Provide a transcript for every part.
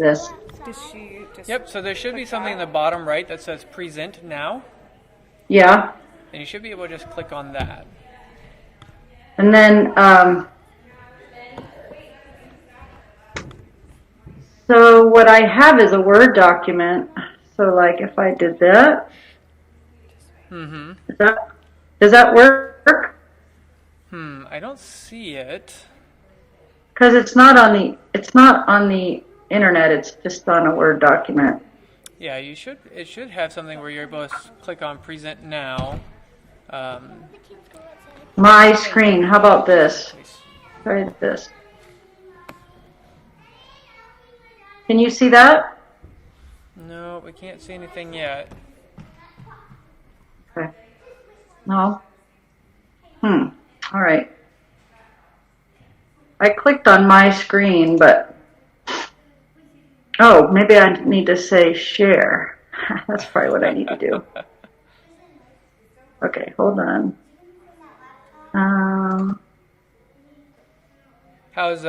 this. Does she just... Yep, so there should be something in the bottom right that says present now, Yeah. and you should be able to just click on that. And then, so what I have is a Word document. So like if I did that, does that work? I don't see it. Because it's not on the internet. It's just on a Word document. Yeah, it should have something where you're able to click on present now. My screen. How about this? Try this. Can you see that? No, we can't see anything yet. Okay. No. All right. I clicked on my screen, but oh, maybe I need to say share. That's probably what I need to do. Okay, hold on. How's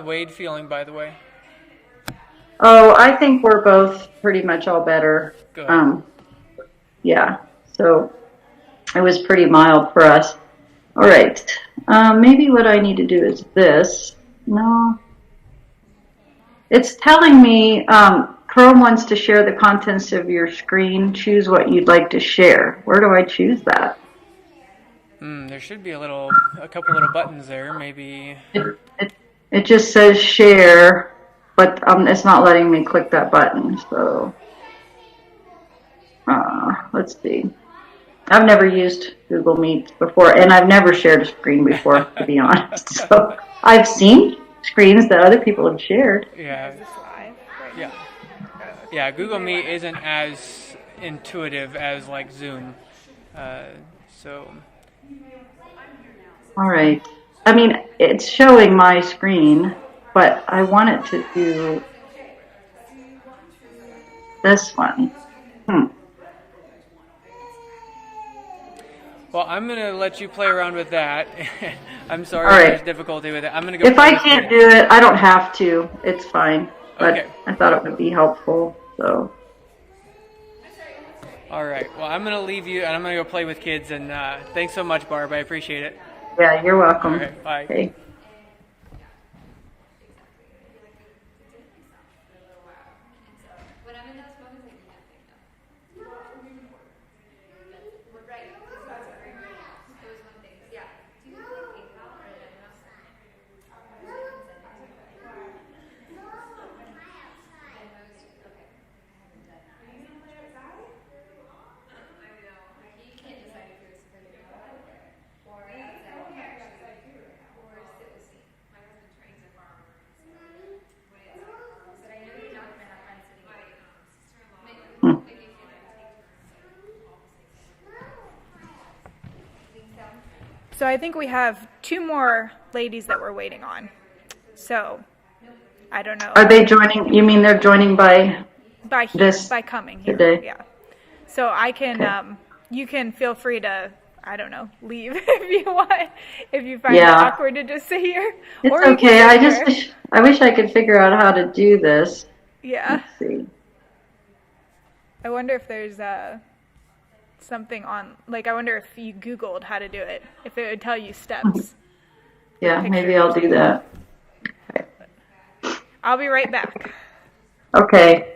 Wade feeling, by the way? Oh, I think we're both pretty much all better. Good. Yeah, so it was pretty mild for us. All right. Maybe what I need to do is this. No. It's telling me Chrome wants to share the contents of your screen. Choose what you'd like to share. Where do I choose that? There should be a couple little buttons there, maybe. It just says share, but it's not letting me click that button. So let's see. I've never used Google Meet before, and I've never shared a screen before, to be honest. So I've seen screens that other people have shared. Yeah. Yeah, Google Meet isn't as intuitive as like Zoom. So. All right. I mean, it's showing my screen, but I want it to do this one. Well, I'm going to let you play around with that. I'm sorry All right. there's difficulty with it. I'm going to go. If I can't do it, I don't have to. It's fine. But Okay. I thought it would be helpful. So. All right. Well, I'm going to leave you, and I'm going to go play with kids. And thanks so much, Barb. I appreciate it. Yeah, you're welcome. All right. Bye. Okay. So I think we have two more ladies that we're waiting on. So I don't know. Are they joining? You mean they're joining by coming here? today? Yeah. So I can, you can feel free to, I don't know, leave if you want, if you find it awkward to just sit here. It's or okay. I wish I could figure out how to do this. Yeah. Let's see. I wonder if there's something on, like, I wonder if you Googled how to do it, if it would tell you steps. Yeah, maybe I'll do that. Okay. I'll be right back. Okay.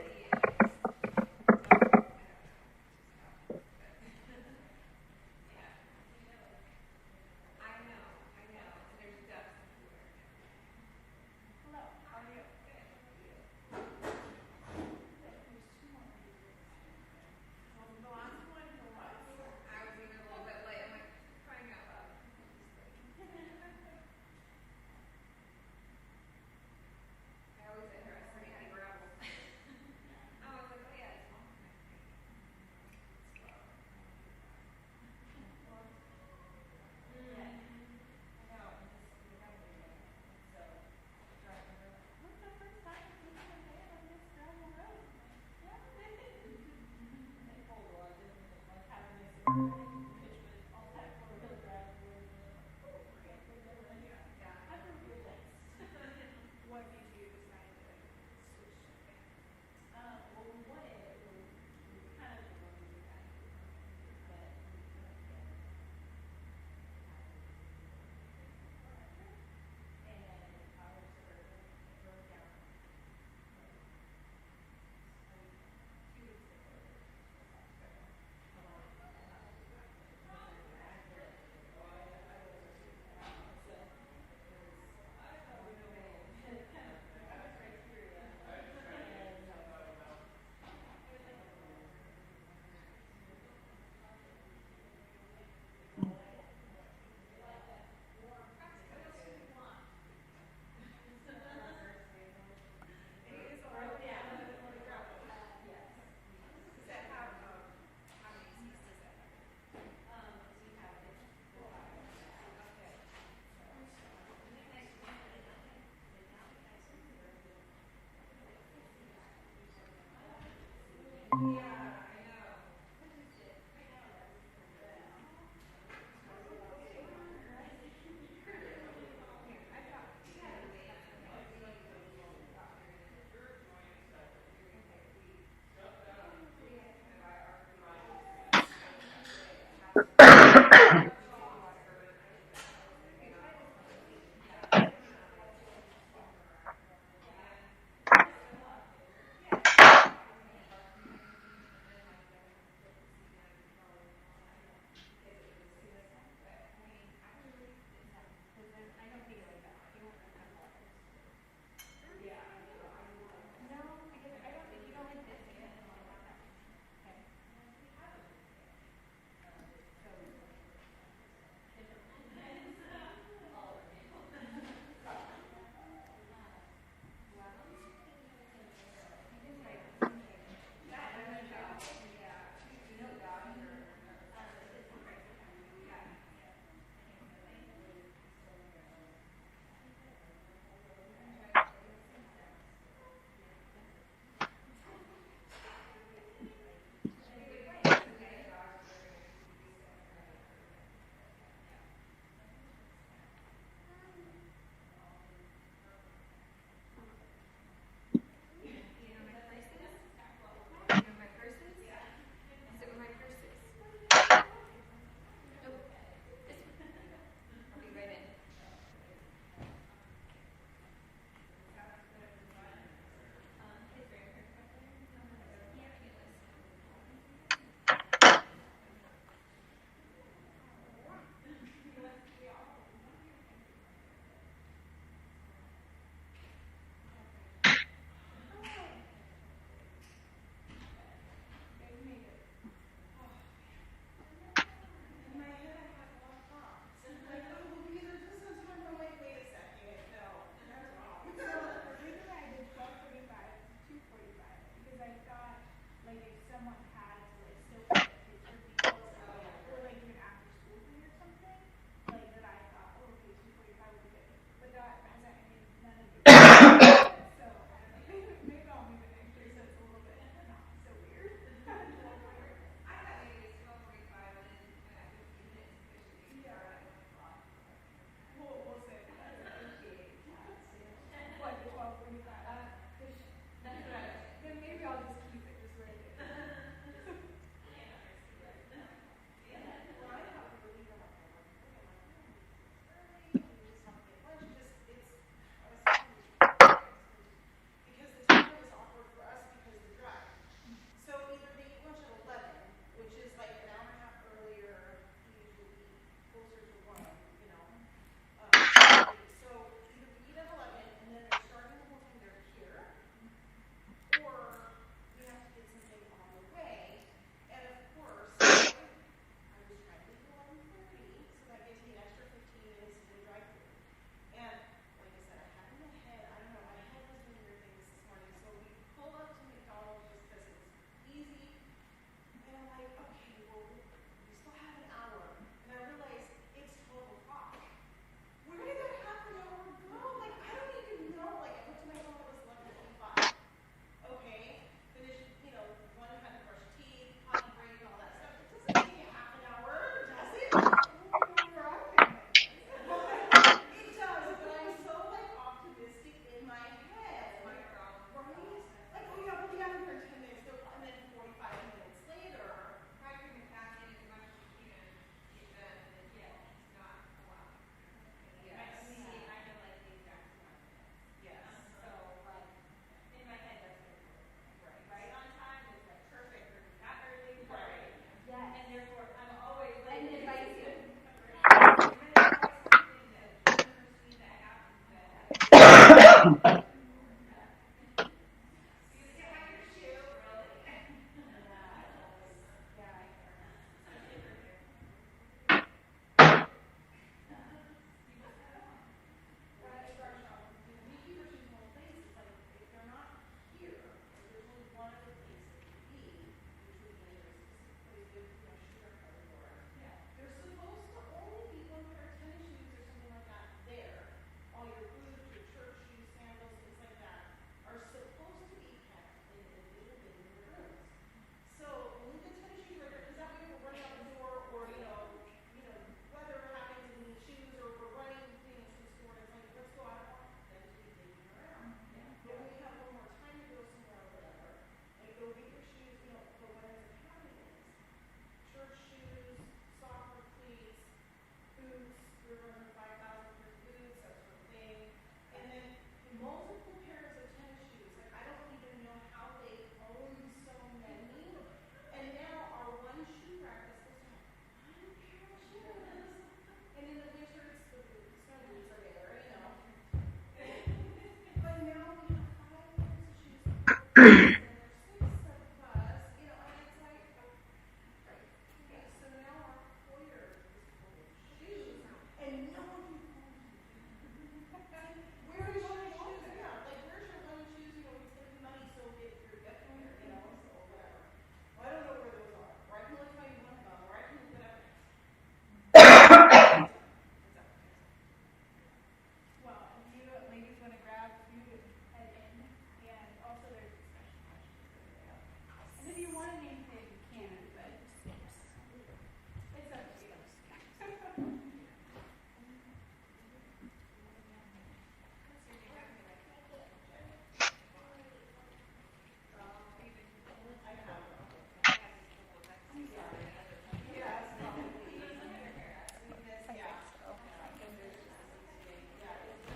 You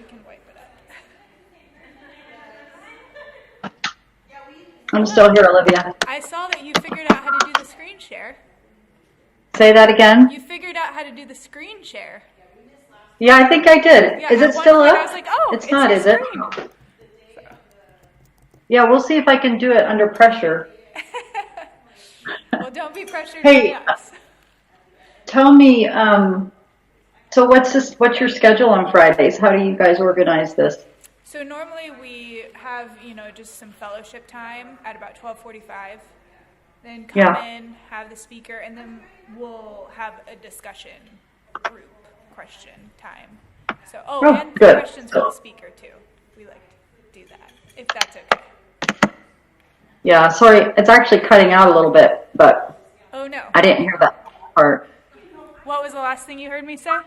can wipe it up. I'm still here, Olivia. I saw that you figured out how to do the screen share. Say that again. You figured out how to do the screen share. Yeah, I think I did. Yeah, Is at it one still point up? I was like, oh, it's not, the is it? screen. Yeah, we'll see if I can do it under pressure. Well, don't be pressured Hey, by us. Tell me, so what's your schedule on Fridays? How do you guys organize this? So normally we have, just some fellowship time at about 12:45. Then come Yeah. in, have the speaker, and then we'll have a discussion group question time. So, and good. questions for the speaker too. We like to do that, if that's okay. Yeah, sorry, it's actually cutting out a little bit, but Oh no. I didn't hear that part. What was the last thing you heard me say?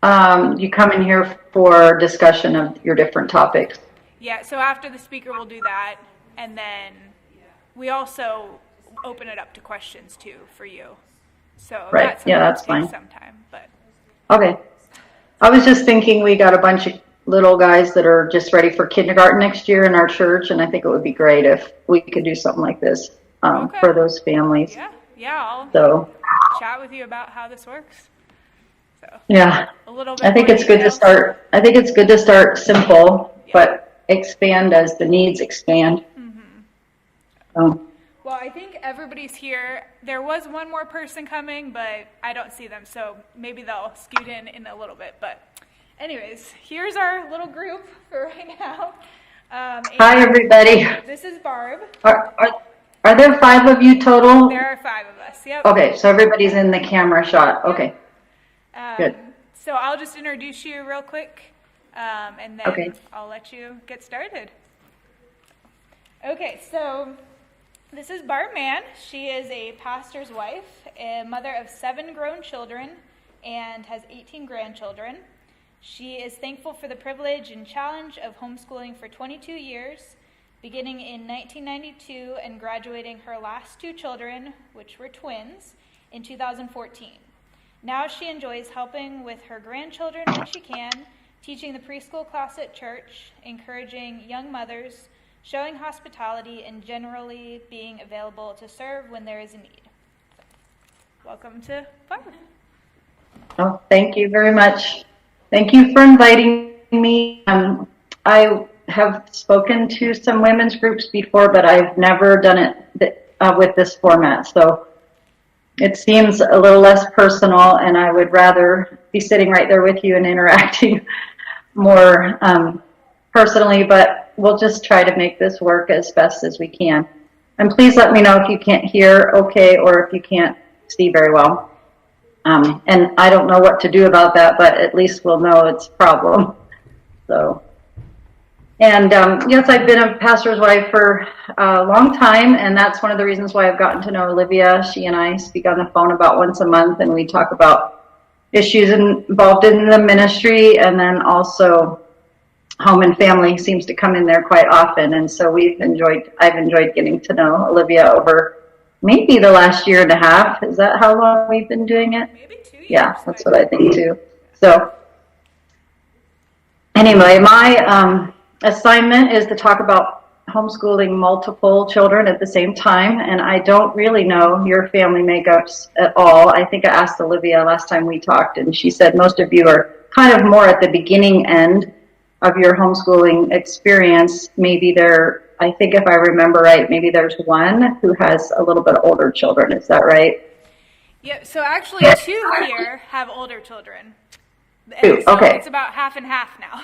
You come in here for discussion of your different topics. Yeah, so after the speaker we'll do that, and then we also open it up to questions too for you. So Right. Yeah, that's takes fine. some time, but Okay. I was just thinking we got a bunch of little guys that are just ready for kindergarten next year in our church, and I think it would be great if we could do something like this Okay. for those families. yeah, I'll So, chat with you about how this works. So yeah, a little bit. I think more it's good to details. start. I think it's good to start simple, Yeah. but expand as the needs expand. Well, I think everybody's here. There was one more person coming, but I don't see them, so maybe they'll scoot in a little bit. But anyways, here's our little group for right now. Hi, everybody. This is Barb. Are there 5 of you total? There are 5 of us. Yep. Okay, so everybody's in the camera shot. Okay, good. So I'll just introduce you real quick, and then Okay. I'll let you get started. Okay, so this is Barb Mann. She is a pastor's wife, a mother of 7 grown children, and has 18 grandchildren. She is thankful for the privilege and challenge of homeschooling for 22 years, beginning in 1992 and graduating her last 2 children, which were twins, in 2014. Now she enjoys helping with her grandchildren when she can, teaching the preschool class at church, encouraging young mothers, showing hospitality, and generally being available to serve when there is a need. Welcome to Barb. Oh, thank you very much. Thank you for inviting me. I have spoken to some women's groups before, but I've never done it with this format. So it seems a little less personal, and I would rather be sitting right there with you and interacting more personally, but we'll just try to make this work as best as we can. And please let me know if you can't hear okay or if you can't see very well. And I don't know what to do about that, but at least we'll know it's a problem. So, and yes, I've been a pastor's wife for a long time, and that's one of the reasons why I've gotten to know Olivia. She and I speak on the phone about once a month, and we talk about issues involved in the ministry, and then also home and family seems to come in there quite often. And so I've enjoyed getting to know Olivia over maybe the last year and a half. Is that how long we've been doing it? Maybe 2 years. Yeah, that's what I think too. So anyway, my assignment is to talk about homeschooling multiple children at the same time, and I don't really know your family makeups at all. I think I asked Olivia last time we talked, and she said most of you are kind of more at the beginning end of your homeschooling experience. Maybe they're I think if I remember right, maybe there's one who has a little bit older children. Is that right? Yep. So actually, two here have older children. Two, And so okay. it's about half and half now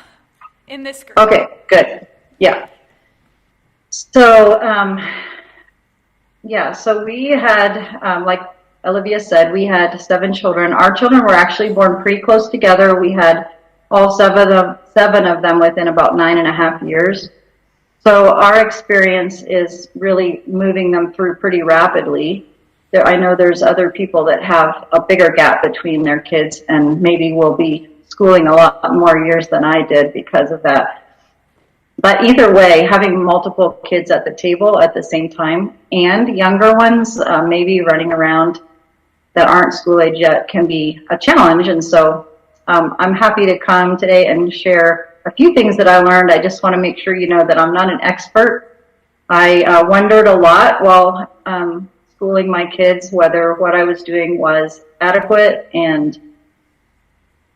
in this group. Okay, good. Yeah. So, so we had, like Olivia said, we had 7 children. Our children were actually born pretty close together. We had all seven of them within about 9.5 years. So our experience is really moving them through pretty rapidly. I know there's other people that have a bigger gap between their kids and maybe will be schooling a lot more years than I did because of that. But either way, having multiple kids at the table at the same time and younger ones maybe running around that aren't school age yet can be a challenge. And so I'm happy to come today and share a few things that I learned. I just want to make sure you know that I'm not an expert. I wondered a lot while schooling my kids whether what I was doing was adequate. And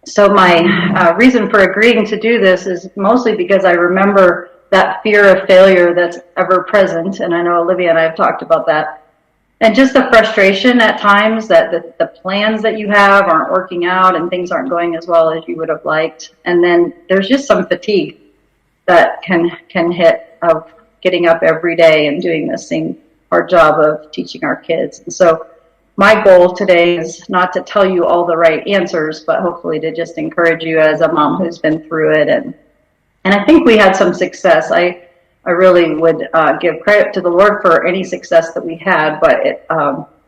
so my reason for agreeing to do this is mostly because I remember that fear of failure that's ever present. And I know Olivia and I have talked about that. And just the frustration at times that the plans that you have aren't working out and things aren't going as well as you would have liked. And then there's just some fatigue that can hit of getting up every day and doing the same hard job of teaching our kids. And so my goal today is not to tell you all the right answers, but hopefully to just encourage you as a mom who's been through it. And I think we had some success. I really would give credit to the Lord for any success that we had, but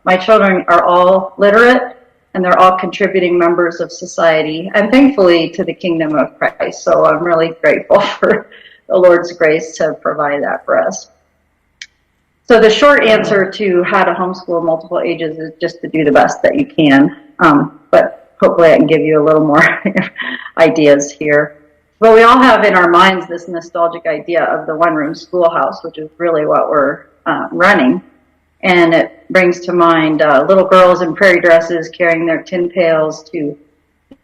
my children are all literate and they're all contributing members of society and thankfully to the kingdom of Christ. So I'm really grateful for the Lord's grace to provide that for us. So the short answer to how to homeschool multiple ages is just to do the best that you can. But hopefully I can give you a little more ideas here. But we all have in our minds this nostalgic idea of the one-room schoolhouse, which is really what we're running. And it brings to mind little girls in prairie dresses carrying their tin pails to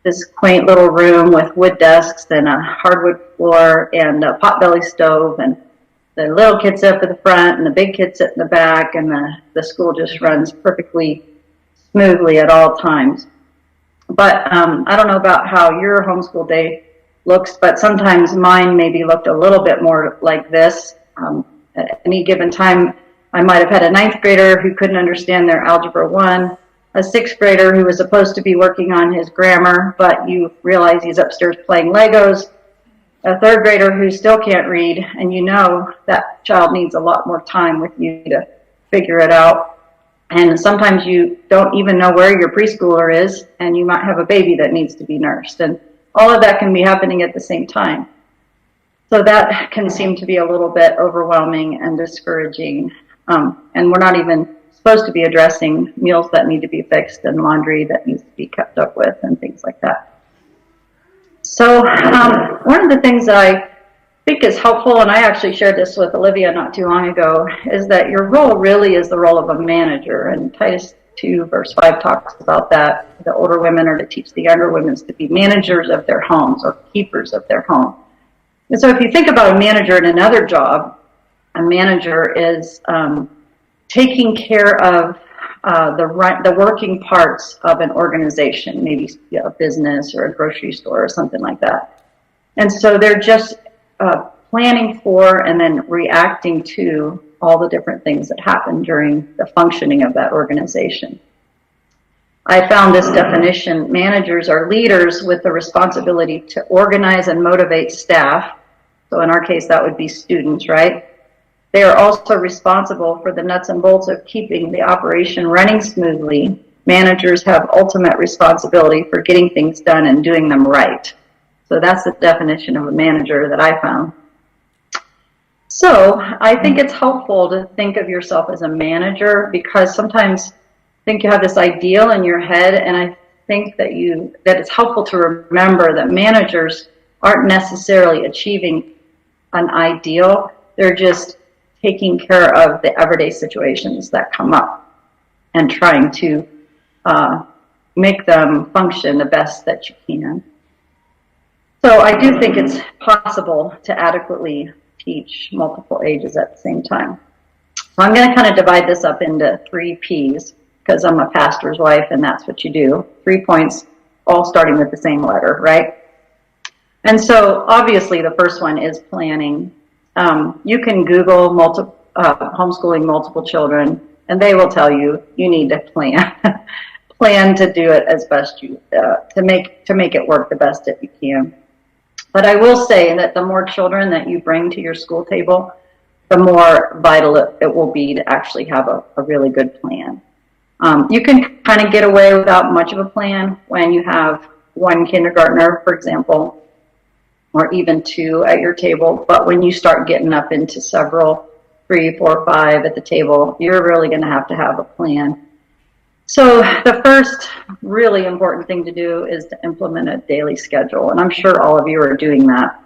this quaint little room with wood desks and a hardwood floor and a potbelly stove. And the little kids sit up at the front and the big kids sit in the back, and the school just runs perfectly smoothly at all times. But I don't know about how your homeschool day looks, but sometimes mine maybe looked a little bit more like this. At any given time, I might have had a 9th grader who couldn't understand their Algebra 1, a 6th grader who was supposed to be working on his grammar, but you realize he's upstairs playing Legos, a 3rd grader who still can't read, and you know that child needs a lot more time with you to figure it out. And sometimes you don't even know where your preschooler is, and you might have a baby that needs to be nursed. And all of that can be happening at the same time. So that can seem to be a little bit overwhelming and discouraging. And we're not even supposed to be addressing meals that need to be fixed and laundry that needs to be kept up with and things like that. So one of the things that I think is helpful, and I actually shared this with Olivia not too long ago, is that your role really is the role of a manager. And Titus 2 verse 5 talks about that. The older women are to teach the younger women to be managers of their homes or keepers of their home. And so if you think about a manager in another job, a manager is taking care of the working parts of an organization, maybe a business or a grocery store or something like that. And so they're just planning for and then reacting to all the different things that happen during the functioning of that organization. I found this definition: managers are leaders with the responsibility to organize and motivate staff. So in our case, that would be students, right? They are also responsible for the nuts and bolts of keeping the operation running smoothly. Managers have ultimate responsibility for getting things done and doing them right. So that's the definition of a manager that I found. So I think it's helpful to think of yourself as a manager, because sometimes I think you have this ideal in your head, and I think that it's helpful to remember that managers aren't necessarily achieving an ideal. They're just taking care of the everyday situations that come up and trying to make them function the best that you can. So I do think it's possible to adequately teach multiple ages at the same time. So I'm going to kind of divide this up into 3 P's because I'm a pastor's wife and that's what you do. 3 points, all starting with the same letter, right? And so obviously the first one is planning. You can Google homeschooling multiple children and they will tell you need to plan. Plan to do it as best you, to make it work the best that you can. But I will say that the more children that you bring to your school table, the more vital it will be to actually have a really good plan. You can kind of get away without much of a plan when you have 1 kindergartner, for example, or even 2 at your table. But when you start getting up into several, 3, 4, 5 at the table, you're really going to have a plan. So the first really important thing to do is to implement a daily schedule. And I'm sure all of you are doing that.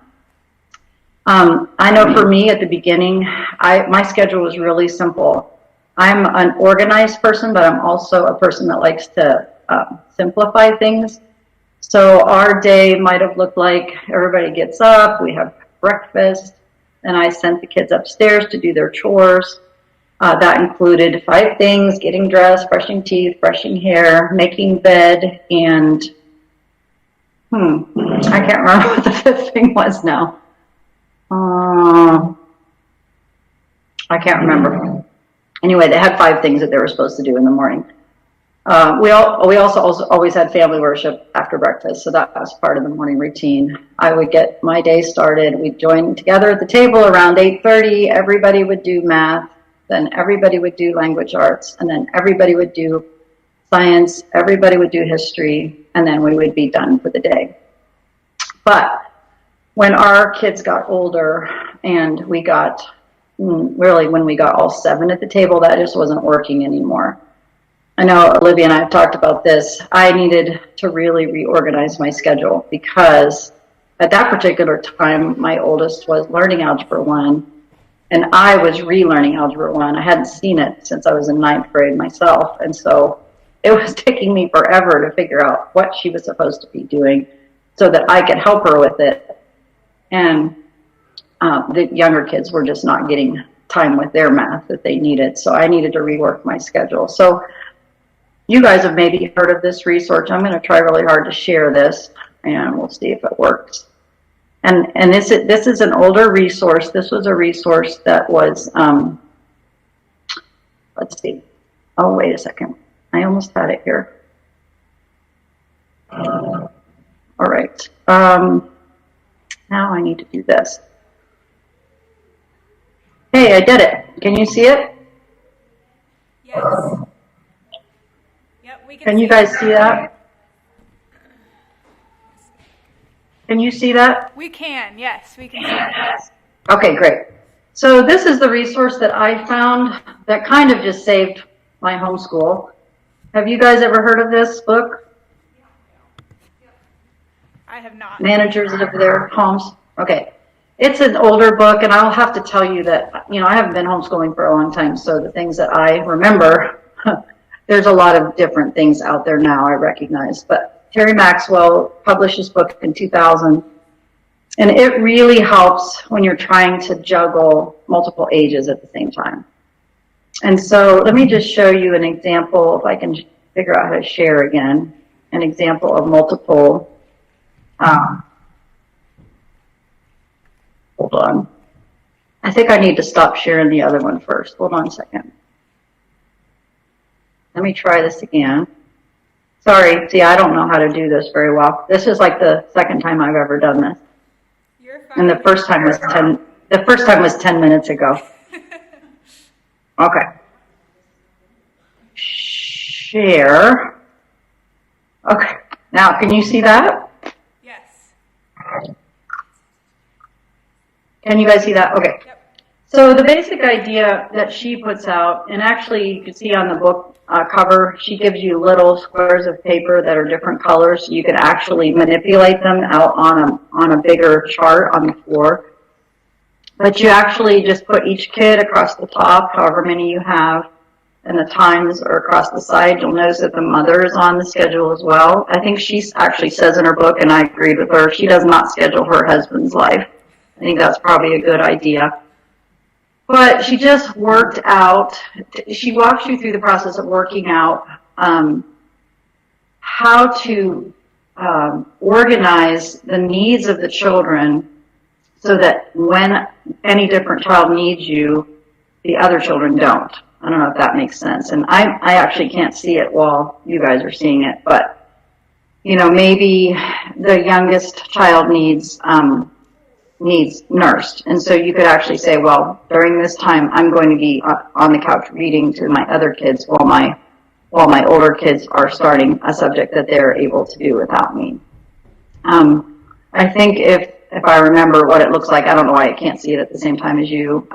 I know for me at the beginning, my schedule was really simple. I'm an organized person, but I'm also a person that likes to simplify things. So our day might have looked like everybody gets up, we have breakfast, and I sent the kids upstairs to do their chores. That included 5 things: getting dressed, brushing teeth, brushing hair, making bed, and I can't remember what the 5th thing was now. I can't remember. Anyway, they had 5 things that they were supposed to do in the morning. We also always had family worship after breakfast, so that was part of the morning routine. I would get my day started. We'd join together at the table around 8:30. Everybody would do math, then everybody would do language arts, and then everybody would do science, everybody would do history, and then we would be done for the day. But when our kids got older and we got, really when we got all 7 at the table, that just wasn't working anymore. I know Olivia and I have talked about this. I needed to really reorganize my schedule because at that particular time, my oldest was learning Algebra 1 and I was relearning Algebra 1. I hadn't seen it since I was in 9th grade myself. And so it was taking me forever to figure out what she was supposed to be doing so that I could help her with it. And the younger kids were just not getting time with their math that they needed. So I needed to rework my schedule. So you guys have maybe heard of this resource. I'm going to try really hard to share this and we'll see if it works. And this is an older resource. This was a resource that was, let's see. Oh, wait a second. I almost had it here. All right. Now I need to do this. Hey, I did it. Can you see it? Yes. Yep, we Can you guys see that? Can you see that? We can, yes, we can see that. Okay, great. So this is the resource that I found that kind of just saved my homeschool. Have you guys ever heard of this book? I have not. Managers of Their Homes. Okay. It's an older book, and I'll have to tell you that, I haven't been homeschooling for a long time, so the things that I remember, there's a lot of different things out there now, I recognize. But Terry Maxwell published this book in 2000, and it really helps when you're trying to juggle multiple ages at the same time. And so let me just show you an example, if I can figure out how to share again, an example of multiple, hold on. I think I need to stop sharing the other one first. Hold on a second. Let me try this again. Sorry, see, I don't know how to do this very well. This is like the second time I've ever done this. You're fine. And the first time was 10 minutes ago. Okay. Share. Okay. Now, can you see that? Yes. Can you guys see that? Okay. Yep. So the basic idea that she puts out, and actually you can see on the book cover, she gives you little squares of paper that are different colors, so you can actually manipulate them out on a bigger chart on the floor. But you actually just put each kid across the top, however many you have, and the times are across the side. You'll notice that the mother is on the schedule as well. I think she actually says in her book, and I agreed with her, she does not schedule her husband's life. think that's probably a good idea. But she just worked out, she walks you through the process of working out how to organize the needs of the children so that when any different child needs you, the other children don't. I don't know if that makes sense. And I actually can't see it while you guys are seeing it, but you know, maybe the youngest child needs nursed. And so you could actually say, well, during this time, I'm going to be on the couch reading to my other kids while my older kids are starting a subject that they're able to do without me. I think if I remember what it looks like, I don't know why I can't see it at the same time as you.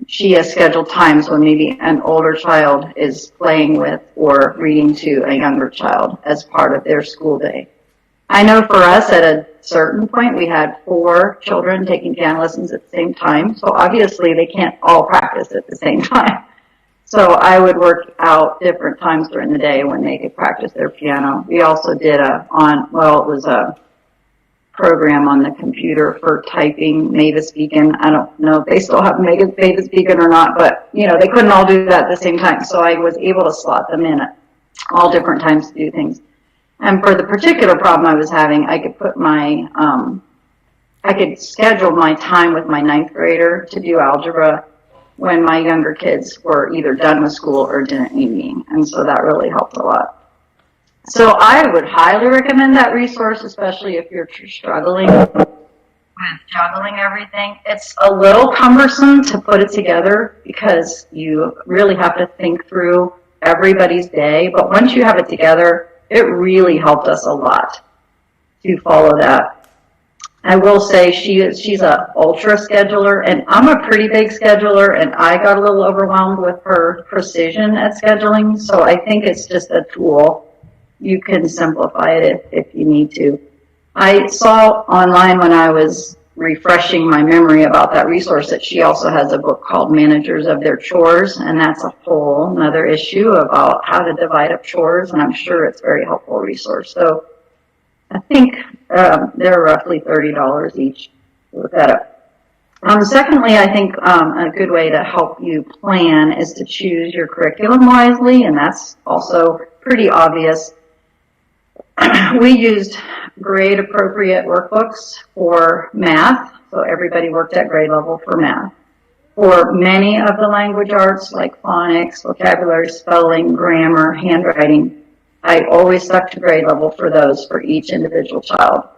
She has scheduled times when maybe an older child is playing with or reading to a younger child as part of their school day. I know for us at a certain point we had 4 children taking piano lessons at the same time, so obviously they can't all practice at the same time. So I would work out different times during the day when they could practice their piano. We also did it was a program on the computer for typing Mavis Beacon. I don't know if they still have Mavis Beacon or not, but you know, they couldn't all do that at the same time. So I was able to slot them in at all different times to do things. And for the particular problem I was having, I could put I could schedule my time with my 9th grader to do algebra when my younger kids were either done with school or didn't need me. And so that really helped a lot. So I would highly recommend that resource, especially if you're struggling with juggling everything. It's a little cumbersome to put it together because you really have to think through everybody's day. But once you have it together, it really helped us a lot to follow that. I will say she's a ultra scheduler, and I'm a pretty big scheduler, and I got a little overwhelmed with her precision at scheduling. So I think it's just a tool. You can simplify it if you need to. I saw online when I was refreshing my memory about that resource that she also has a book called Managers of Their Chores, and that's a whole another issue about how to divide up chores, and I'm sure it's a very helpful resource. So I think they're roughly $30 each. Look that up. Secondly, I think a good way to help you plan is to choose your curriculum wisely, and that's also pretty obvious. We used grade-appropriate workbooks for math, so everybody worked at grade level for math. For many of the language arts, like phonics, vocabulary, spelling, grammar, handwriting, I always stuck to grade level for those for each individual child.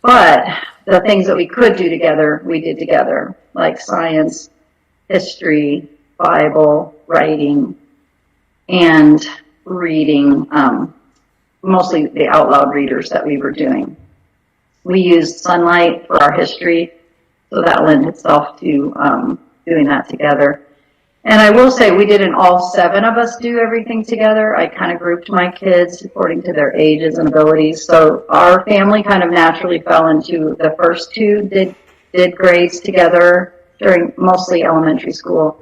But the things that we could do together, we did together, like science, history, Bible, writing, and reading, mostly the out loud readers that we were doing. We used Sunlight for our history, so that lent itself to doing that together. And I will say we didn't all 7 of us do everything together. I kind of grouped my kids according to their ages and abilities. So our family kind of naturally fell into the first 2 did grades together during mostly elementary school.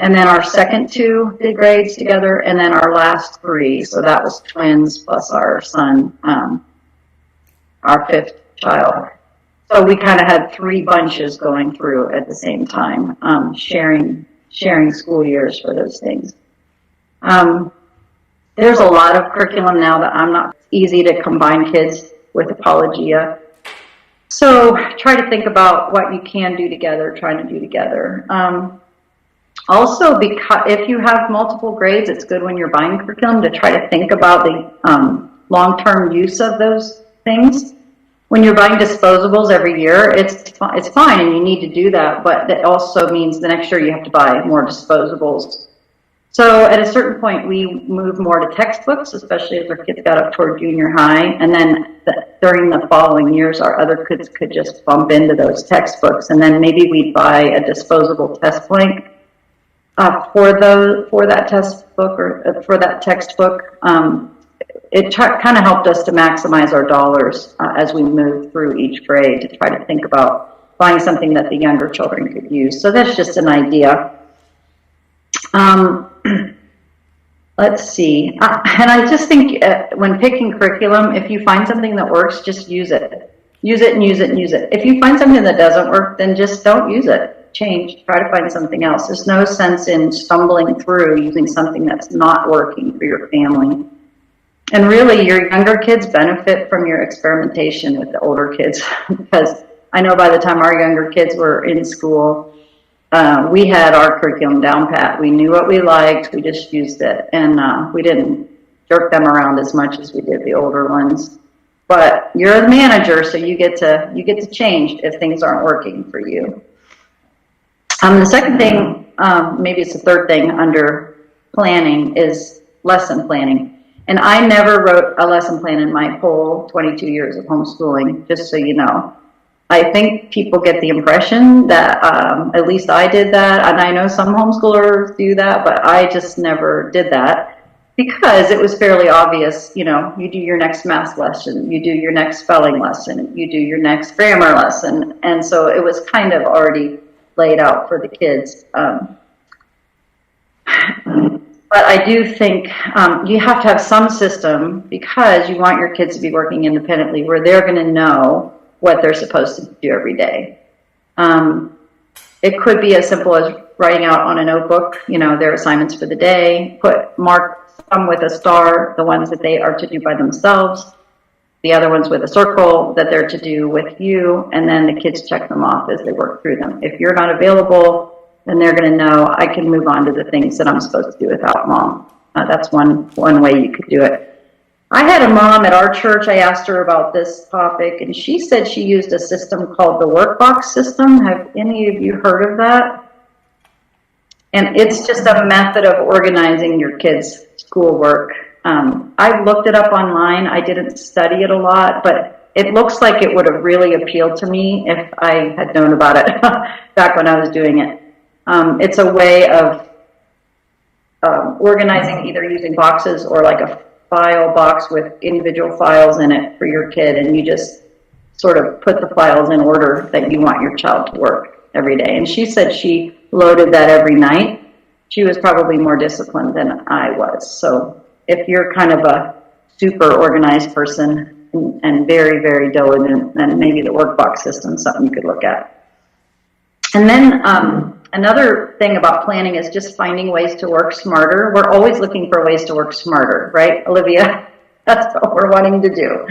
And then our second 2 did grades together, and then our last 3, so that was twins plus our son, our 5th child. So we kind of had 3 bunches going through at the same time, sharing school years for those things. There's a lot of curriculum now that I'm not easy to combine kids with Apologia. So try to think about what you can do together, trying to do together. Also, because if you have multiple grades, it's good when you're buying curriculum to try to think about the long-term use of those things. When you're buying disposables every year, it's fine and you need to do that, but that also means the next year you have to buy more disposables. So at a certain point, we moved more to textbooks, especially as our kids got up toward junior high, and then during the following years, our other kids could just bump into those textbooks, and then maybe we'd buy a disposable test blank for that textbook or for that textbook. It kind of helped us to maximize our dollars as we moved through each grade to try to think about buying something that the younger children could use. So that's just an idea. Let's see. And I just think when picking curriculum, if you find something that works, just use it. use it and use it and use it. If you find something that doesn't work, then just don't use it. Change, try to find something else. There's no sense in stumbling through using something that's not working for your family. And really, your younger kids benefit from your experimentation with the older kids, because I know by the time our younger kids were in school, we had our curriculum down pat. We knew what we liked, we just used it, and we didn't jerk them around as much as we did the older ones. But you're the manager, so you get to change if things aren't working for you. The second thing, maybe it's the third thing under planning, is lesson planning. And I never wrote a lesson plan in my whole 22 years of homeschooling, just so you know. I think people get the impression that, at least I did that, and I know some homeschoolers do that, but I just never did that because it was fairly obvious. You know, you do your next math lesson, you do your next spelling lesson, you do your next grammar lesson, and so it was kind of already laid out for the kids. But I do think you have to have some system, because you want your kids to be working independently, where they're going to know what they're supposed to do every day. It could be as simple as writing out on a notebook, you know, their assignments for the day, mark some with a star, the ones that they are to do by themselves, the other ones with a circle that they're to do with you, and then the kids check them off as they work through them. If you're not available, then they're going to know I can move on to the things that I'm supposed to do without mom. That's one way you could do it. I had a mom at our church. I asked her about this topic, and she said she used a system called the Workbox system. Have any of you heard of that? And it's just a method of organizing your kids' schoolwork. I looked it up online. I didn't study it a lot, but it looks like it would have really appealed to me if I had known about it back when I was doing it. It's a way of organizing, either using boxes or like a file box with individual files in it for your kid, and you just sort of put the files in order that you want your child to work every day. And she said she loaded that every night. She was probably more disciplined than I was. So if you're kind of a super organized person and very, very diligent, then maybe the Workbox system is something you could look at. And then another thing about planning is just finding ways to work smarter. We're always looking for ways to work smarter, right, Olivia? That's what we're wanting to do.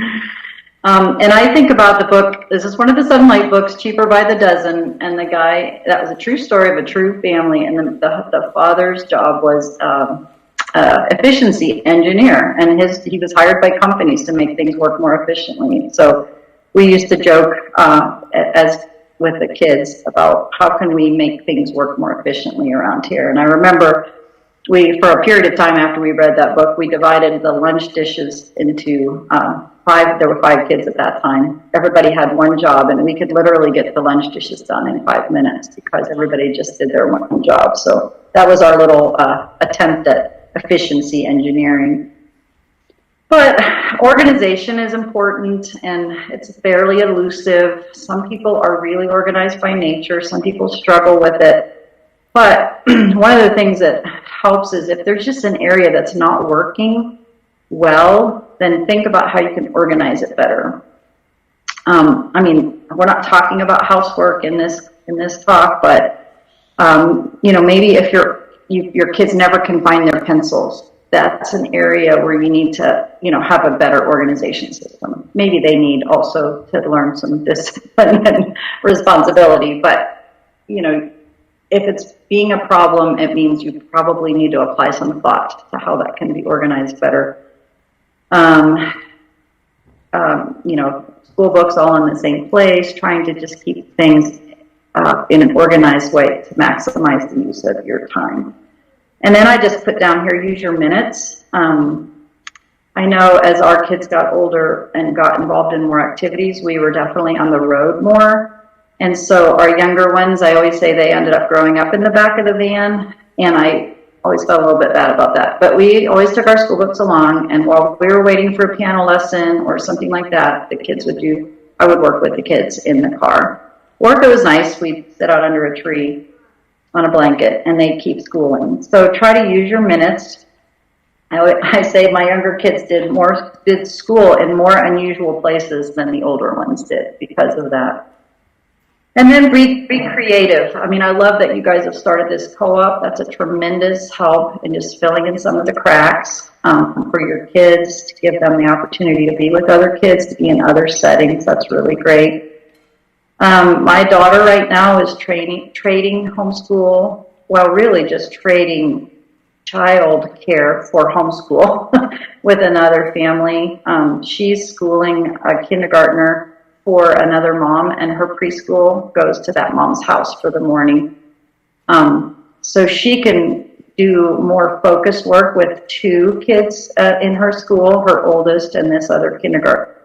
And I think about the book, this is one of the Sunlight books, Cheaper by the Dozen, and the guy, that was a true story of a true family, and the father's job was efficiency engineer, and he was hired by companies to make things work more efficiently. So we used to joke as with the kids about how can we make things work more efficiently around here. And I remember for a period of time after we read that book, we divided the lunch dishes into there were 5 kids at that time. Everybody had one job, and we could literally get the lunch dishes done in 5 minutes because everybody just did their one job. So that was our little attempt at efficiency engineering. But organization is important, and it's fairly elusive. Some people are really organized by nature. Some people struggle with it. But one of the things that helps is if there's just an area that's not working well, then think about how you can organize it better. I mean, we're not talking about housework in this talk, but maybe if your kids never can find their pencils, that's an area where you need to, have a better organization system. Maybe they need also to learn some discipline and responsibility, but, if it's being a problem, it means you probably need to apply some thought to how that can be organized better. School books all in the same place, trying to just keep things in an organized way to maximize the use of your time. And then I just put down here, use your minutes. I know as our kids got older and got involved in more activities, we were definitely on the road more. And so our younger ones, I always say they ended up growing up in the back of the van, and I always felt a little bit bad about that. But we always took our school books along, and while we were waiting for a piano lesson or something like that, I would work with the kids in the car. Or if it was nice, we'd sit out under a tree on a blanket, and they'd keep schooling. So try to use your minutes. I say my younger kids did school in more unusual places than the older ones did because of that. And then be creative. I mean, I love that you guys have started this co-op. That's a tremendous help in just filling in some of the cracks for your kids, to give them the opportunity to be with other kids, to be in other settings. That's really great. My daughter right now is trading homeschool, well, really just trading child care for homeschool with another family. She's schooling a kindergartner for another mom, and her preschool goes to that mom's house for the morning. So she can do more focused work with 2 kids in her school, her oldest and this other kindergartner.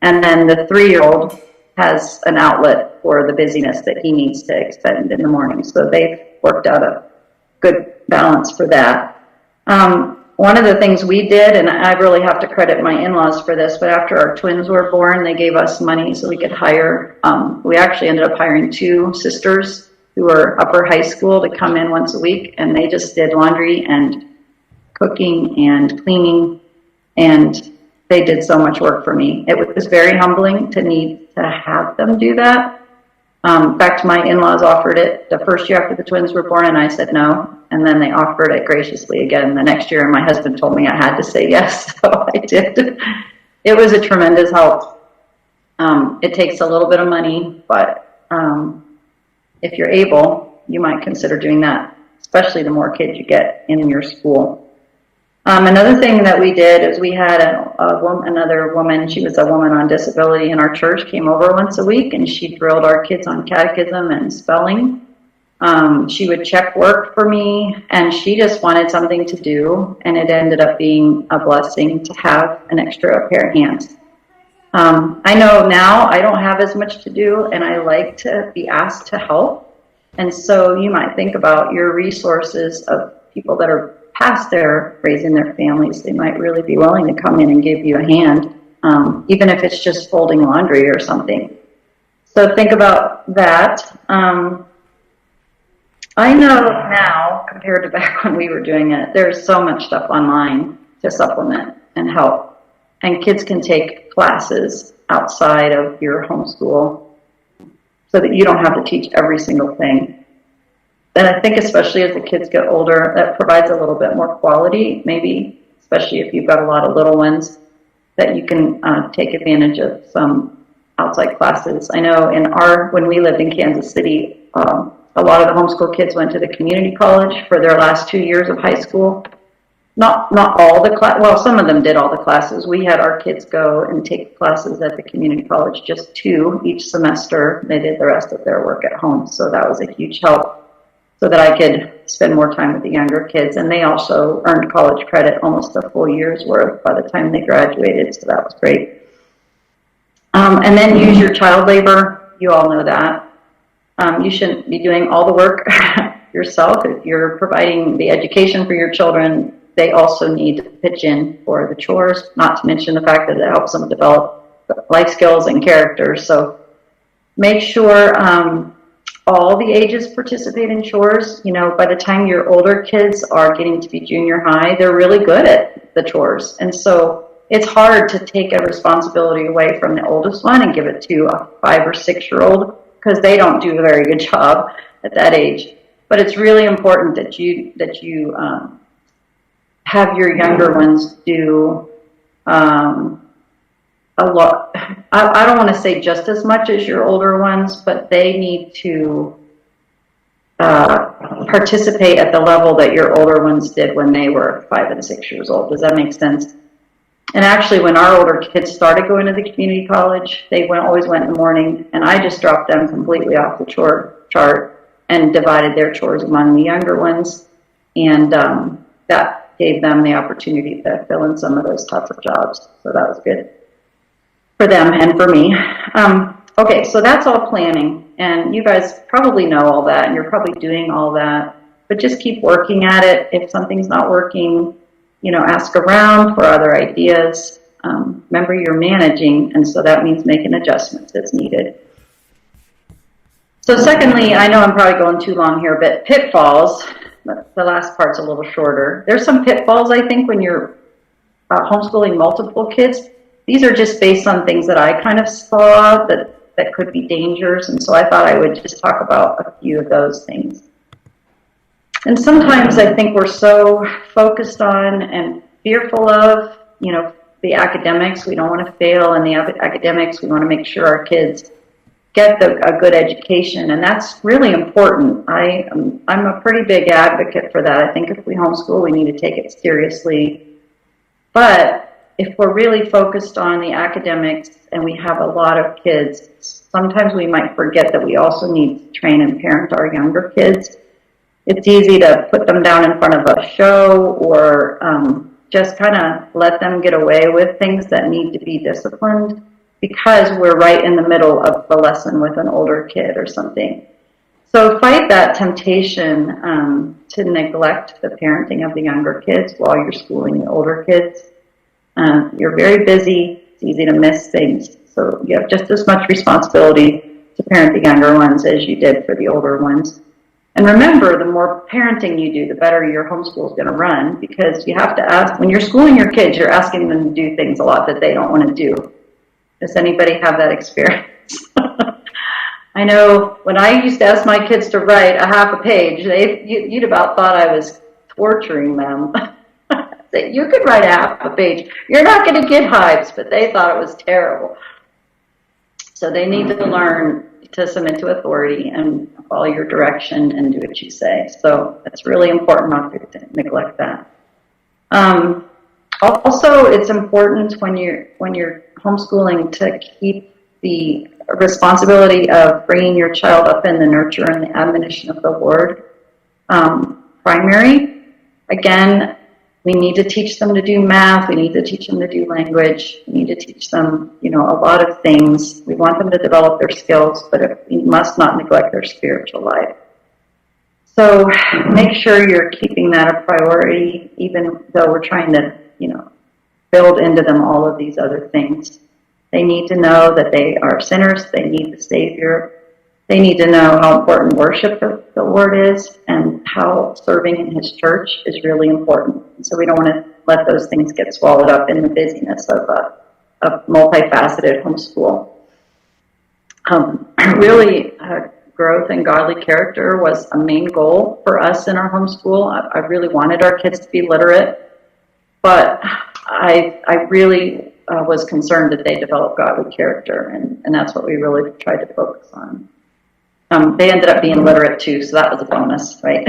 And then the 3-year-old has an outlet for the busyness that he needs to expend in the morning. So they've worked out a good balance for that. One of the things we did, and I really have to credit my in-laws for this, but after our twins were born, they gave us money so we could hire, we actually ended up hiring 2 sisters who were upper high school to come in once a week, and they just did laundry and cooking and cleaning, and they did so much work for me. It was very humbling to need to have them do that. In fact, my in-laws offered it the first year after the twins were born, and I said no. And then they offered it graciously again the next year, and my husband told me I had to say yes, so I did. It was a tremendous help. It takes a little bit of money, but if you're able, you might consider doing that, especially the more kids you get in your school. Another thing that we did is we had another woman, she was a woman on disability in our church, came over once a week, and she drilled our kids on catechism and spelling. She would check work for me, and she just wanted something to do, and it ended up being a blessing to have an extra pair of hands. I know now I don't have as much to do, and I like to be asked to help. And so you might think about your resources of people that are past their raising their families. They might really be willing to come in and give you a hand, even if it's just folding laundry or something. So think about that. I know now, compared to back when we were doing it, there's so much stuff online to supplement and help. And kids can take classes outside of your homeschool so that you don't have to teach every single thing. And I think especially as the kids get older, that provides a little bit more quality, maybe, especially if you've got a lot of little ones, that you can take advantage of some outside classes. I know when we lived in Kansas City, a lot of the homeschool kids went to the community college for their last 2 years of high school. Not all the well, some of them did all the classes. We had our kids go and take classes at the community college, just 2 each semester. They did the rest of their work at home, so that was a huge help, so that I could spend more time with the younger kids. And they also earned college credit, almost a full year's worth by the time they graduated, so that was great. And then use your child labor. You all know that. You shouldn't be doing all the work yourself. If you're providing the education for your children, they also need to pitch in for the chores, not to mention the fact that it helps them develop life skills and character. So make sure all the ages participate in chores. You know, by the time your older kids are getting to be junior high, they're really good at the chores. And so it's hard to take a responsibility away from the oldest one and give it to a 5 or 6 year old, because they don't do a very good job at that age. But it's really important that you have your younger ones do a lot. I don't want to say just as much as your older ones, but they need to participate at the level that your older ones did when they were 5 and 6 years old. Does that make sense? And actually, when our older kids started going to the community college, they always went in the morning, and I just dropped them completely off the chore chart and divided their chores among the younger ones, and that gave them the opportunity to fill in some of those tougher jobs. So that was good for them and for me. Okay, so that's all planning, and you guys probably know all that, and you're probably doing all that, but just keep working at it. If something's not working, you know, ask around for other ideas. Remember, you're managing, and so that means making adjustments as needed. So secondly, I know I'm probably going too long here, but pitfalls. the last part's a little shorter. There's some pitfalls, I think, when you're homeschooling multiple kids. These are just based on things that I kind of saw that could be dangers, and so I thought I would just talk about a few of those things. And sometimes I think we're so focused on and fearful of, the academics. We don't want to fail in the academics. We want to make sure our kids get a good education, and that's really important. I'm a pretty big advocate for that. I think if we homeschool, we need to take it seriously. But if we're really focused on the academics and we have a lot of kids, sometimes we might forget that we also need to train and parent our younger kids. It's easy to put them down in front of a show or just kind of let them get away with things that need to be disciplined because we're right in the middle of the lesson with an older kid or something. So fight that temptation to neglect the parenting of the younger kids while you're schooling the older kids. You're very busy. It's easy to miss things. So you have just as much responsibility to parent the younger ones as you did for the older ones. And remember, the more parenting you do, the better your homeschool is going to run, because you have to ask, when you're schooling your kids, you're asking them to do things a lot that they don't want to do. Does anybody have that experience? I know when I used to ask my kids to write a half a page, you'd about thought I was torturing them. You could write a half a page. You're not going to get hives, but they thought it was terrible. So they need to learn to submit to authority and follow your direction and do what you say. So it's really important not to neglect that. Also, it's important when you're homeschooling to keep the responsibility of bringing your child up in the nurture and the admonition of the Lord primary. Again, we need to teach them to do math. We need to teach them to do language. We need to teach them, a lot of things. We want them to develop their skills, but we must not neglect their spiritual life. So make sure you're keeping that a priority, even though we're trying to, build into them all of these other things. They need to know that they are sinners. They need the Savior. They need to know how important worship of the Lord is and how serving in His church is really important. And so we don't want to let those things get swallowed up in the busyness of a multifaceted homeschool. Really, growth in godly character was a main goal for us in our homeschool. I really wanted our kids to be literate, but I really was concerned that they develop godly character, and that's what we really tried to focus on. They ended up being literate too, so that was a bonus, right?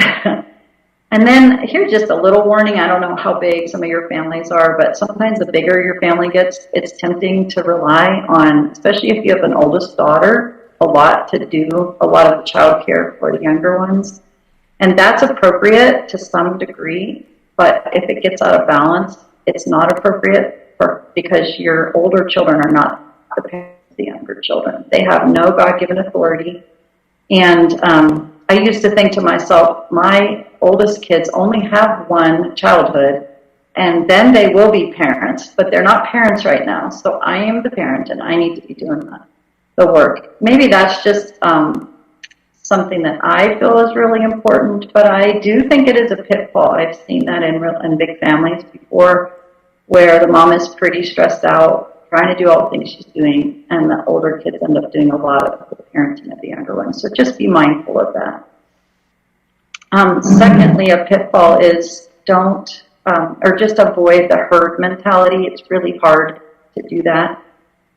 And then here's just a little warning. I don't know how big some of your families are, but sometimes the bigger your family gets, it's tempting to rely on, especially if you have an oldest daughter, a lot to do, a lot of child care for the younger ones. And that's appropriate to some degree, but if it gets out of balance, it's not appropriate because your older children are not the parents of the younger children. They have no God-given authority. And I used to think to myself, my oldest kids only have one childhood, and then they will be parents, but they're not parents right now. So I am the parent, and I need to be doing the work. Maybe that's just something that I feel is really important, but I do think it is a pitfall. I've seen that in big families before, where the mom is pretty stressed out, trying to do all the things she's doing, and the older kids end up doing a lot of the parenting of the younger ones. So just be mindful of that. Secondly, a pitfall is don't, or just avoid the herd mentality. It's really hard to do that.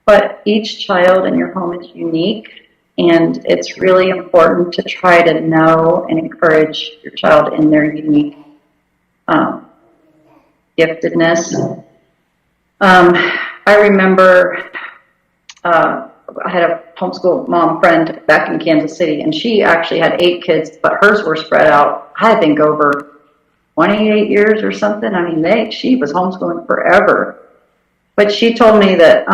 But each child in your home is unique, and it's really important to try to know and encourage your child in their unique giftedness. I remember I had a homeschool mom friend back in Kansas City, and she actually had 8 kids, but hers were spread out, I think, over 28 years or something. I mean, she was homeschooling forever. But she told me that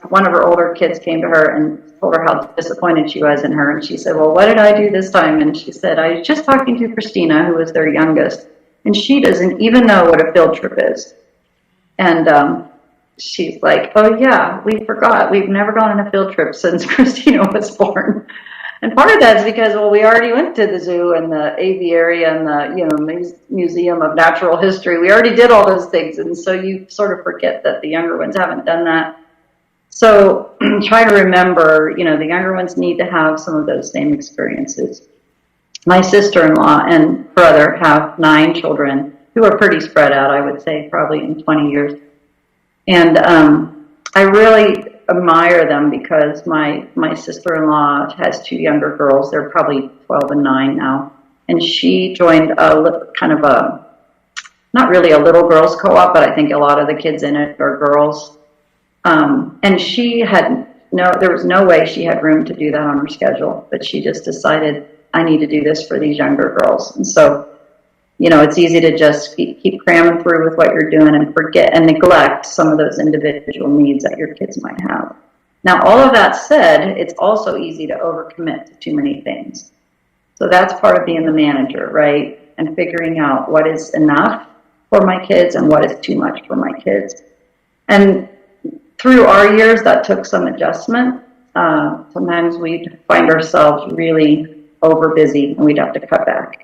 one of her older kids came to her and told her how disappointed she was in her. And she said, well, what did I do this time? And she said, I was just talking to Christina, who was their youngest, and she doesn't even know what a field trip is. And she's like, oh, yeah, we forgot. We've never gone on a field trip since Christina was born. And part of that's because, well, we already went to the zoo and the aviary and the, Museum of Natural History. We already did all those things. And so you sort of forget that the younger ones haven't done that. So try to remember, the younger ones need to have some of those same experiences. My sister-in-law and brother have 9 children who are pretty spread out, I would say, probably in 20 years. And I really admire them because my sister-in-law has 2 younger girls. They're probably 12 and 9 now. And she joined not really a little girls co-op, but I think a lot of the kids in it are girls. And she there was no way she had room to do that on her schedule, but she just decided, I need to do this for these younger girls. And so, it's easy to just keep cramming through with what you're doing and forget and neglect some of those individual needs that your kids might have. Now, all of that said, it's also easy to overcommit to too many things. So that's part of being the manager, right? And figuring out what is enough for my kids and what is too much for my kids. And through our years, that took some adjustment. Sometimes we'd find ourselves really over busy and we'd have to cut back.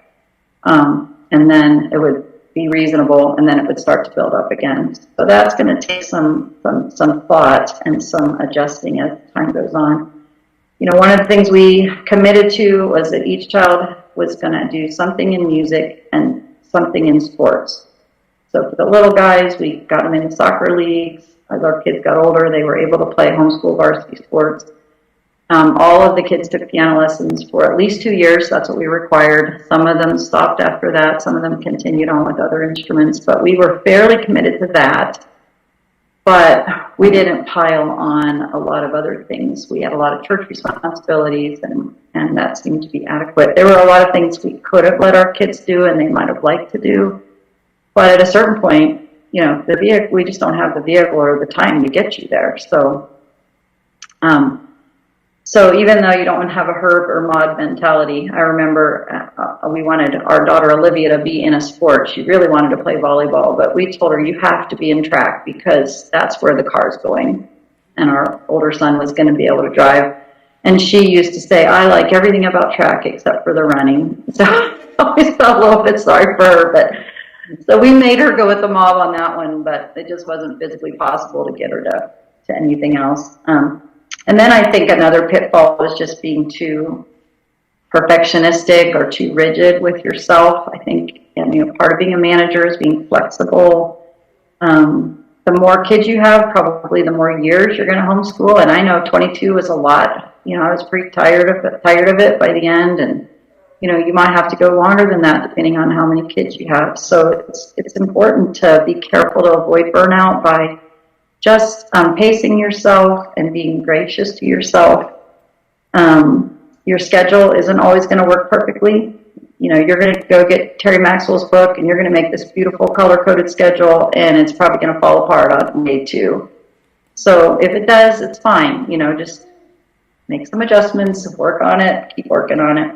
And then it would be reasonable, and then it would start to build up again. So that's going to take some thought and some adjusting as time goes on. One of the things we committed to was that each child was going to do something in music and something in sports. So for the little guys, we got them in soccer leagues. As our kids got older, they were able to play homeschool varsity sports. All of the kids took piano lessons for at least 2 years. That's what we required. Some of them stopped after that. Some of them continued on with other instruments. But we were fairly committed to that. But we didn't pile on a lot of other things. We had a lot of church responsibilities, and that seemed to be adequate. There were a lot of things we could have let our kids do and they might have liked to do. But at a certain point, we just don't have the vehicle or the time to get you there. So even though you don't have a Herb or Maud mentality, I remember we wanted our daughter Olivia to be in a sport. She really wanted to play volleyball, but we told her, you have to be in track because that's where the car's going. And our older son was going to be able to drive. And she used to say, I like everything about track except for the running. So I always felt a little bit sorry for her. So we made her go with the mob on that one, but it just wasn't physically possible to get her to anything else. And then I think another pitfall was just being too perfectionistic or too rigid with yourself. I think part of being a manager is being flexible. The more kids you have, probably the more years you're going to homeschool. And I know 22 is a lot. I was pretty tired of it by the end. And, you might have to go longer than that depending on how many kids you have. So it's important to be careful to avoid burnout by just pacing yourself and being gracious to yourself. Your schedule isn't always going to work perfectly. You're going to go get Terry Maxwell's book and you're going to make this beautiful color-coded schedule and it's probably going to fall apart on day 2. So if it does, it's fine. Just make some adjustments, work on it, keep working on it.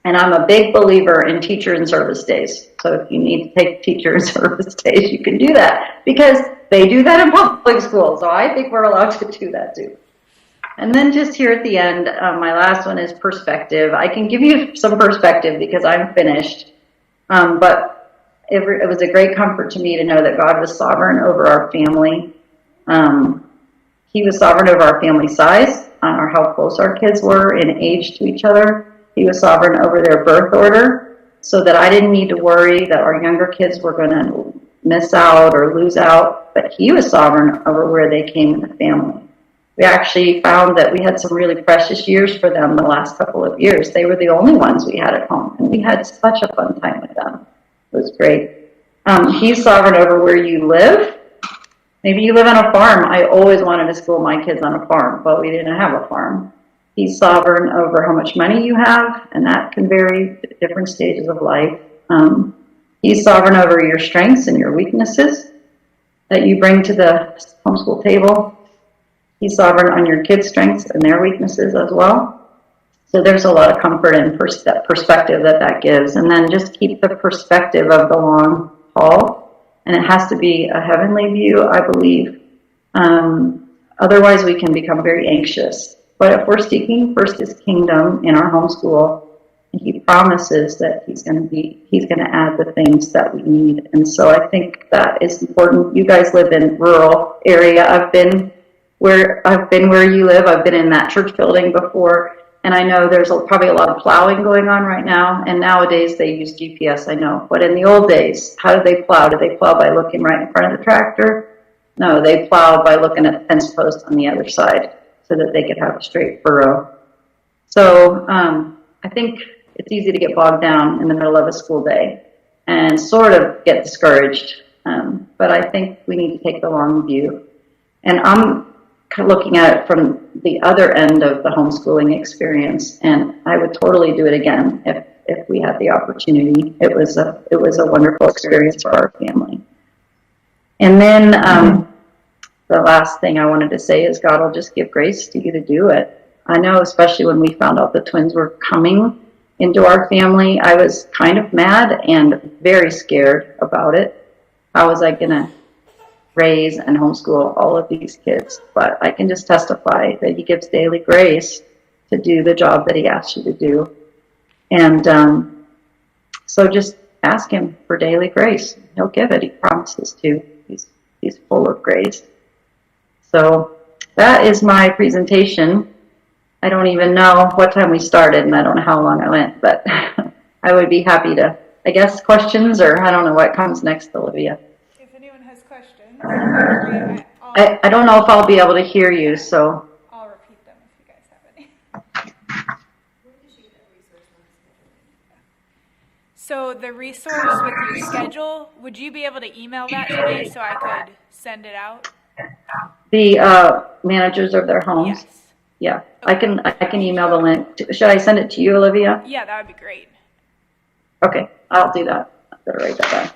And I'm a big believer in teacher and service days. So if you need to take teacher and service days, you can do that because they do that in public school. So I think we're allowed to do that too. And then just here at the end, my last one is perspective. I can give you some perspective because I'm finished. But it was a great comfort to me to know that God was sovereign over our family. He was sovereign over our family size, or how close our kids were in age to each other. He was sovereign over their birth order so that I didn't need to worry that our younger kids were going to miss out or lose out. But he was sovereign over where they came in the family. We actually found that we had some really precious years for them the last couple of years. They were the only ones we had at home, and we had such a fun time with them. It was great. He's sovereign over where you live. Maybe you live on a farm. I always wanted to school my kids on a farm, but we didn't have a farm. He's sovereign over how much money you have, and that can vary at different stages of life. He's sovereign over your strengths and your weaknesses that you bring to the homeschool table. He's sovereign on your kids' strengths and their weaknesses as well. So there's a lot of comfort and perspective that gives. And then just keep the perspective of the long haul. And it has to be a heavenly view, I believe. Otherwise, we can become very anxious. But if we're seeking first His kingdom in our homeschool, He promises that He's going to add the things that we need. And so I think that is important. You guys live in rural area. I've been where you live. I've been in that church building before. And I know there's probably a lot of plowing going on right now. And nowadays they use GPS, I know. But in the old days, how did they plow? Did they plow by looking right in front of the tractor? No, they plowed by looking at the fence post on the other side so that they could have a straight furrow. So I think it's easy to get bogged down in the middle of a school day and sort of get discouraged. But I think we need to take the long view. And I'm kind of looking at it from the other end of the homeschooling experience, and I would totally do it again if we had the opportunity. It was a wonderful experience for our family. And then the last thing I wanted to say is God will just give grace to you to do it. I know, especially when we found out the twins were coming into our family, I was kind of mad and very scared about it. How was I going to raise and homeschool all of these kids? But I can just testify that He gives daily grace to do the job that He asks you to do. And so just ask Him for daily grace. He'll give it. He promises to. He's full of grace. So that is my presentation. I don't even know what time we started, and I don't know how long I went, but I would be happy to, I guess, questions, or I don't know what comes next, Olivia. If anyone has questions, I don't know if I'll be able to hear you, so. I'll repeat them if you guys have any. So the resource with your schedule, would you be able to email that to me so I could send it out? The managers of their homes? Yes. Yeah, I can email the link. Should I send it to you, Olivia? Yeah, that would be great. Okay, I'll do that. I better write that down.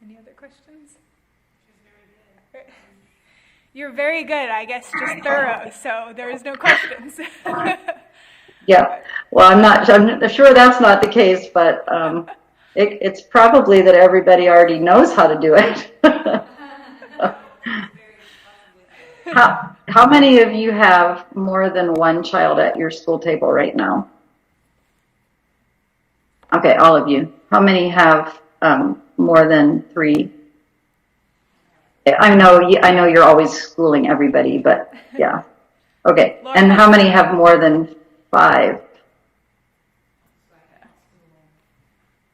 Any other questions? You're very good, I guess, just thorough, so there is no questions. Yeah, well, I'm sure that's not the case, but it's probably that everybody already knows how to do it. How many of you have more than one child at your school table right now? Okay, all of you. How many have more than 3? I know you're always schooling everybody, but yeah. Okay, and how many have more than 5?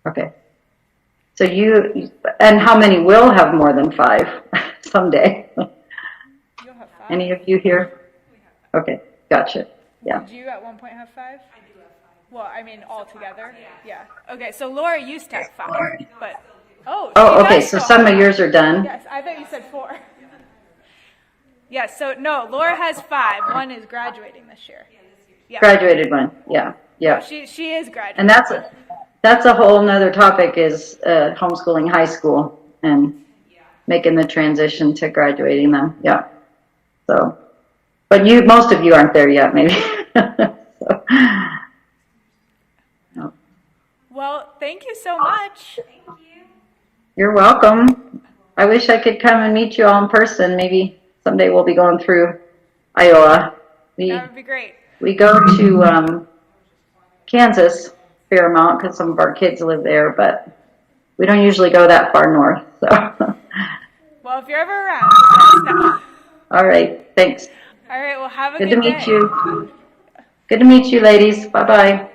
Okay. So and how many will have more than 5 someday? You'll have 5. Any of you here? Okay, gotcha. Yeah. Did you at one point have 5? I do have 5. Well, I mean, all together? Yeah. Okay, so Laura used to have 5, but... Oh, okay, so some of yours are done. Yes, I thought you said 4. Yes, so no, Laura has 5. One is graduating this year. Yeah. Graduated one, yeah. She is graduating. And that's a whole nother topic, is homeschooling high school and making the transition to graduating them. Yeah. So, but most of you aren't there yet, maybe. So, no. Well, thank you so much. Thank you. You're welcome. I wish I could come and meet you all in person. Maybe someday we'll be going through Iowa. That would be great. We go to Kansas fair amount because some of our kids live there, but we don't usually go that far north. So. Well, if you're ever around, let us know. All right. Thanks. All right. Well, have a good good to day. meet you. Good to meet you, ladies. Bye-bye.